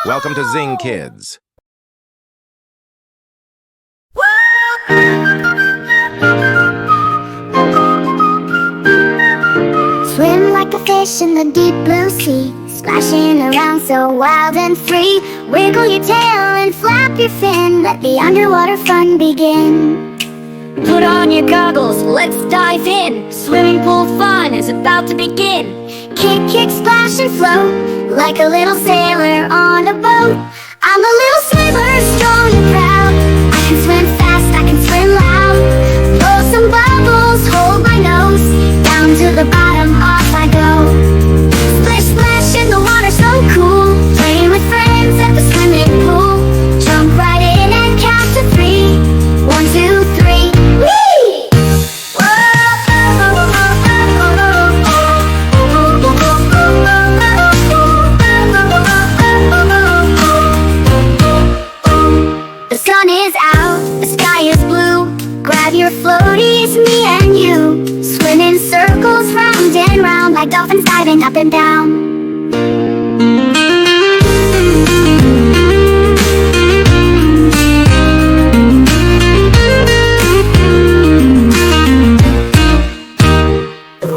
Welcome to ZingKidz. Swim like a fish in the deep blue sea, splashing around so wild and free. Wiggle your tail and flap your fin, let the underwater fun begin. Put on your goggles, let's dive in. Swimming pool fun is about to begin. Kick, kick, splash and float, like a little sailor on a boat. I'm a little swimmer, strong and proud. I can swim fast, I can swim loud. Blow some bubbles, hold my nose. Down to the bottom, off I go. Splish, splash in the water, so cool. Playing with friends at the swimming pool. Jump right in and count to 3. 1, 2, 3, whee! The sun is out, the sky is blue. Grab your floaties, me and you. Swim in circles, round and round, like dolphins diving up and down.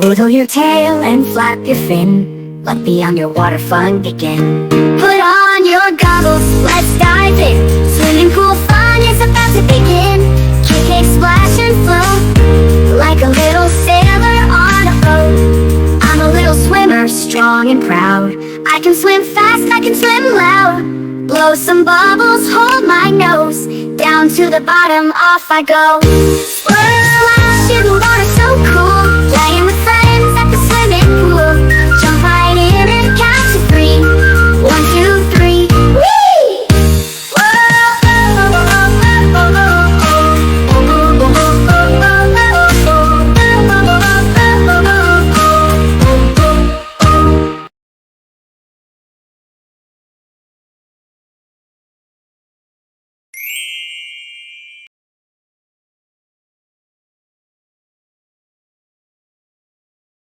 Wiggle your tail and flap your fin, let the underwater fun begin. Put on your goggles, let's dive in. Swimming pool fun is about to begin. Kick, kick, splash and float, like a little sailor on a boat. I'm a little swimmer, strong and proud. I can swim fast, I can swim loud. Blow some bubbles, hold my nose. Down to the bottom, off I go. Splash in the water, so